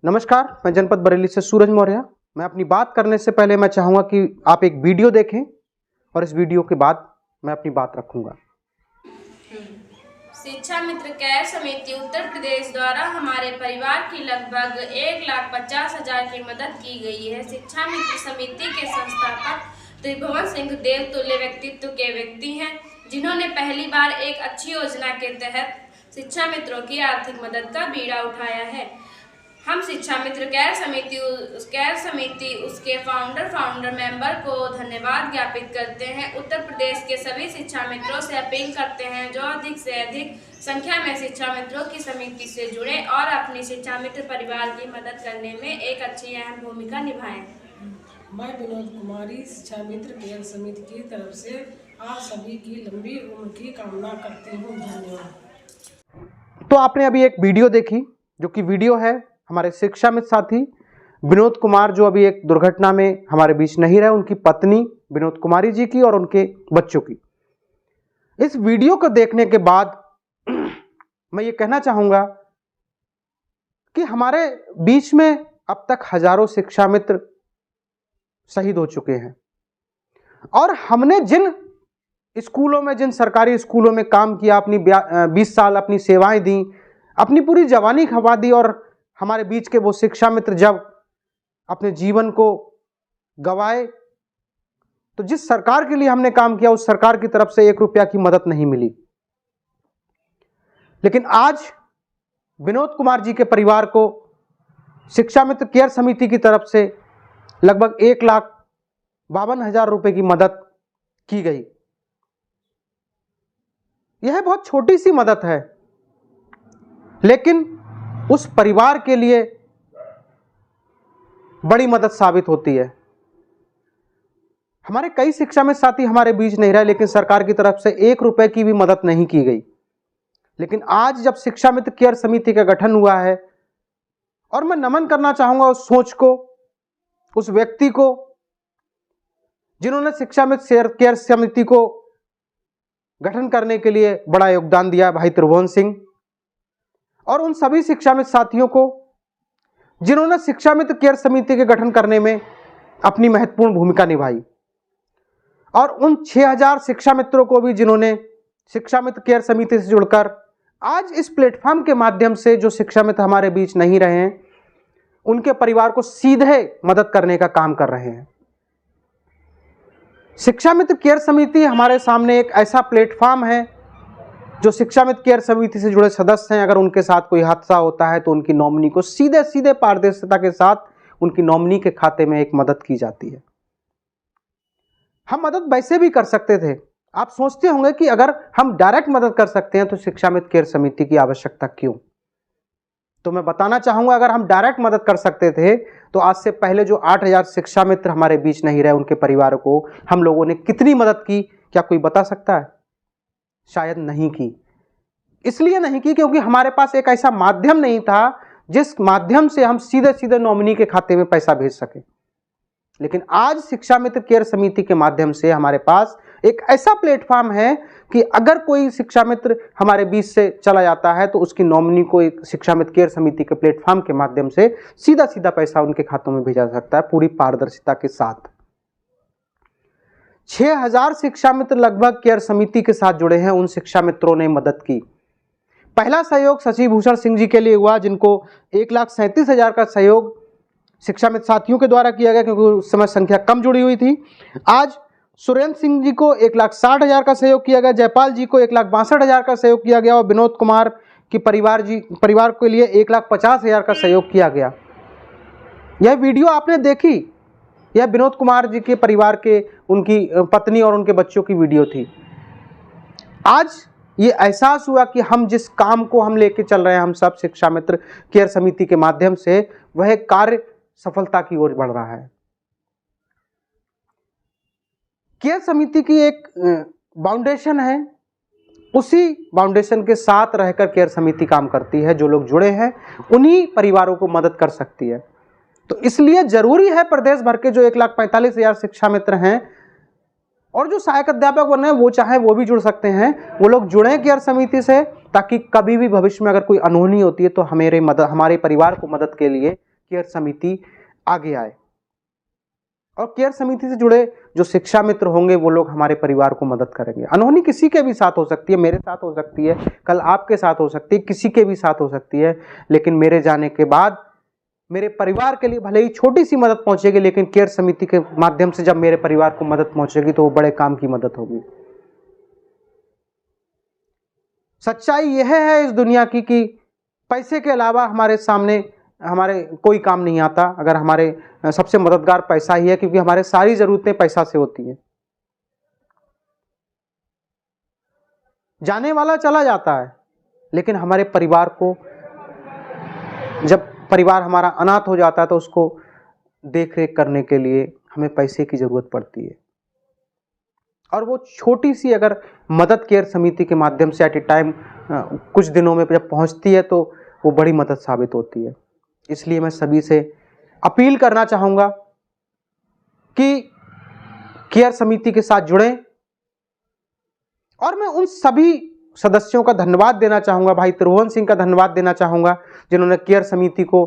नमस्कार, मैं जनपद बरेली से सूरज मौर्य। मैं अपनी बात करने से पहले मैं चाहूँगा कि आप एक वीडियो देखें और इस वीडियो के बाद मैं अपनी बात रखूँगा। शिक्षा मित्र कैर समिति उत्तर प्रदेश द्वारा हमारे परिवार की लगभग 1,50,000 की मदद की गई है। शिक्षा मित्र समिति के संस्थापक त्रिभुवन सिंह देवतुल्य व्यक्तित्व के व्यक्ति हैं, जिन्होंने पहली बार एक अच्छी योजना के तहत शिक्षा मित्रों की आर्थिक मदद का बीड़ा उठाया है। हम शिक्षा मित्र कैर समिति उसके फाउंडर मेंबर को धन्यवाद ज्ञापित करते हैं। उत्तर प्रदेश के सभी शिक्षा मित्रों से अपील करते हैं जो अधिक से अधिक संख्या में शिक्षा मित्रों की समिति से जुड़े और अपनी शिक्षा मित्र परिवार की मदद करने में एक अच्छी अहम भूमिका निभाएं। मैं विनोद कुमारी शिक्षा मित्र केयर समिति की तरफ से आप सभी की लंबी उम्र की कामना करती हूँ। धन्यवाद। तो आपने अभी एक वीडियो देखी, जो कि वीडियो है हमारे शिक्षा मित्र साथी विनोद कुमार, जो अभी एक दुर्घटना में हमारे बीच नहीं रहे, उनकी पत्नी विनोद कुमारी जी की और उनके बच्चों की। इस वीडियो को देखने के बाद मैं ये कहना चाहूँगा कि हमारे बीच में अब तक हजारों शिक्षा मित्र शहीद हो चुके हैं और हमने जिन स्कूलों में, जिन सरकारी स्कूलों में काम किया, अपनी 20 साल अपनी सेवाएं दी, अपनी पूरी जवानी खपा दी, और हमारे बीच के वो शिक्षा मित्र जब अपने जीवन को गंवाए तो जिस सरकार के लिए हमने काम किया उस सरकार की तरफ से 1 रुपया की मदद नहीं मिली। लेकिन आज विनोद कुमार जी के परिवार को शिक्षा मित्र केयर समिति की तरफ से लगभग 1,52,000 रुपए की मदद की गई। यह बहुत छोटी सी मदद है, लेकिन उस परिवार के लिए बड़ी मदद साबित होती है। हमारे कई शिक्षा मित्र साथी हमारे बीच नहीं रहे, लेकिन सरकार की तरफ से 1 रुपए की भी मदद नहीं की गई। लेकिन आज जब शिक्षा मित्र केयर समिति का गठन हुआ है, और मैं नमन करना चाहूंगा उस सोच को, उस व्यक्ति को जिन्होंने शिक्षा मित्र केयर समिति को गठन करने के लिए बड़ा योगदान दिया, भाई त्रिभुवन सिंह, और उन सभी शिक्षा मित्र साथियों को जिन्होंने शिक्षा मित्र केयर समिति के गठन करने में अपनी महत्वपूर्ण भूमिका निभाई, और उन 6,000 शिक्षा मित्रों को भी जिन्होंने शिक्षा मित्र केयर समिति से जुड़कर आज इस प्लेटफॉर्म के माध्यम से जो शिक्षा मित्र हमारे बीच नहीं रहे हैं, उनके परिवार को सीधे मदद करने का काम कर रहे हैं। शिक्षा मित्र केयर समिति हमारे सामने एक ऐसा प्लेटफॉर्म है जो शिक्षा मित्र केयर समिति से जुड़े सदस्य हैं, अगर उनके साथ कोई हादसा होता है तो उनकी नॉमिनी को सीधे सीधे पारदर्शिता के साथ उनकी नॉमिनी के खाते में एक मदद की जाती है। हम मदद वैसे भी कर सकते थे। आप सोचते होंगे कि अगर हम डायरेक्ट मदद कर सकते हैं तो शिक्षा मित्र केयर समिति की आवश्यकता क्यों? तो मैं बताना चाहूंगा, अगर हम डायरेक्ट मदद कर सकते थे तो आज से पहले जो 8,000 शिक्षा मित्र हमारे बीच नहीं रहे, उनके परिवारों को हम लोगों ने कितनी मदद की, क्या कोई बता सकता है? शायद नहीं की। इसलिए नहीं की क्योंकि हमारे पास एक ऐसा माध्यम नहीं था जिस माध्यम से हम सीधे सीधे नॉमिनी के खाते में पैसा भेज सके। लेकिन आज शिक्षा मित्र केयर समिति के माध्यम से हमारे पास एक ऐसा प्लेटफॉर्म है कि अगर कोई शिक्षा मित्र हमारे बीच से चला जाता है तो उसकी नॉमिनी को एक शिक्षा मित्र केयर समिति के प्लेटफॉर्म के माध्यम से सीधा सीधा पैसा उनके खातों में भेजा जा सकता है, पूरी पारदर्शिता के साथ। 6,000 शिक्षा मित्र लगभग केयर समिति के साथ जुड़े हैं। उन शिक्षा मित्रों ने मदद की। पहला सहयोग शशि भूषण सिंह जी के लिए हुआ, जिनको 1,37,000 का सहयोग शिक्षा मित्र साथियों के द्वारा किया गया, क्योंकि उस समय संख्या कम जुड़ी हुई थी। आज सुरेंद्र सिंह जी को 1,60,000 का सहयोग किया गया, जयपाल जी को 1,62,000 का सहयोग किया गया, और विनोद कुमार की परिवार के लिए 1,50,000 का सहयोग किया गया। यह वीडियो आपने देखी, यह विनोद कुमार जी के परिवार के, उनकी पत्नी और उनके बच्चों की वीडियो थी। आज ये एहसास हुआ कि हम जिस काम को हम लेके चल रहे हैं, हम सब शिक्षा मित्र केयर समिति के माध्यम से, वह कार्य सफलता की ओर बढ़ रहा है। केयर समिति की एक फाउंडेशन है, उसी फाउंडेशन के साथ रहकर केयर समिति काम करती है। जो लोग जुड़े हैं उन्हीं परिवारों को मदद कर सकती है। तो इसलिए जरूरी है प्रदेश भर के जो 1,45,000 शिक्षा मित्र हैं और जो सहायक अध्यापक बने, वो चाहे वो भी जुड़ सकते हैं, वो लोग जुड़ें केयर समिति से, ताकि कभी भी भविष्य में अगर कोई अनहोनी होती है तो हमारे परिवार को मदद के लिए केयर समिति आगे आए। और केयर समिति से जुड़े जो शिक्षा मित्र होंगे वो लोग हमारे परिवार को मदद करेंगे। अनहोनी किसी के भी साथ हो सकती है, मेरे साथ हो सकती है, कल आपके साथ हो सकती है, किसी के भी साथ हो सकती है, लेकिन मेरे जाने के बाद मेरे परिवार के लिए भले ही छोटी सी मदद पहुंचेगी, लेकिन केयर समिति के माध्यम से जब मेरे परिवार को मदद पहुंचेगी तो वो बड़े काम की मदद होगी। सच्चाई यह है इस दुनिया की कि पैसे के अलावा हमारे सामने हमारे कोई काम नहीं आता। अगर हमारे सबसे मददगार पैसा ही है, क्योंकि हमारे सारी जरूरतें पैसा से होती हैं। जाने वाला चला जाता है, लेकिन हमारे परिवार को, जब परिवार हमारा अनाथ हो जाता है तो उसको देख रेख करने के लिए हमें पैसे की जरूरत पड़ती है। और वो छोटी सी अगर मदद केयर समिति के माध्यम से एट ए टाइम कुछ दिनों में जब पहुंचती है तो वो बड़ी मदद साबित होती है। इसलिए मैं सभी से अपील करना चाहूँगा कि केयर समिति के साथ जुड़ें। और मैं उन सभी सदस्यों का धन्यवाद देना चाहूँगा, भाई त्रिभुवन सिंह का धन्यवाद देना चाहूँगा, जिन्होंने केयर समिति को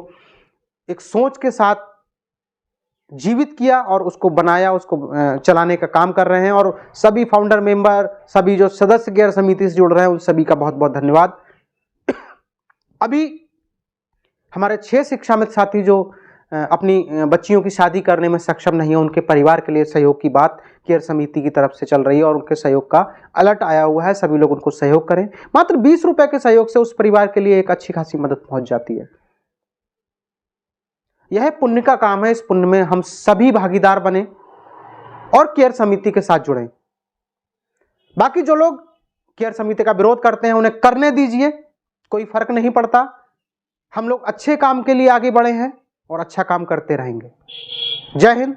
एक सोच के साथ जीवित किया और उसको बनाया, उसको चलाने का काम कर रहे हैं। और सभी फाउंडर मेंबर, सभी जो सदस्य केयर समिति से जुड़ रहे हैं, उन सभी का बहुत बहुत धन्यवाद। अभी हमारे 6 शिक्षा मित्र साथी जो अपनी बच्चियों की शादी करने में सक्षम नहीं है, उनके परिवार के लिए सहयोग की बात केयर समिति की तरफ से चल रही है और उनके सहयोग का अलर्ट आया हुआ है। सभी लोग उनको सहयोग करें। मात्र 20 रुपए के सहयोग से उस परिवार के लिए एक अच्छी खासी मदद पहुंच जाती है। यह पुण्य का काम है। इस पुण्य में हम सभी भागीदार बने और केयर समिति के साथ जुड़ें। बाकी जो लोग केयर समिति का विरोध करते हैं उन्हें करने दीजिए, कोई फर्क नहीं पड़ता। हम लोग अच्छे काम के लिए आगे बढ़े हैं और अच्छा काम करते रहेंगे। जय हिंद,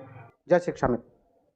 जय शिक्षा मित्र।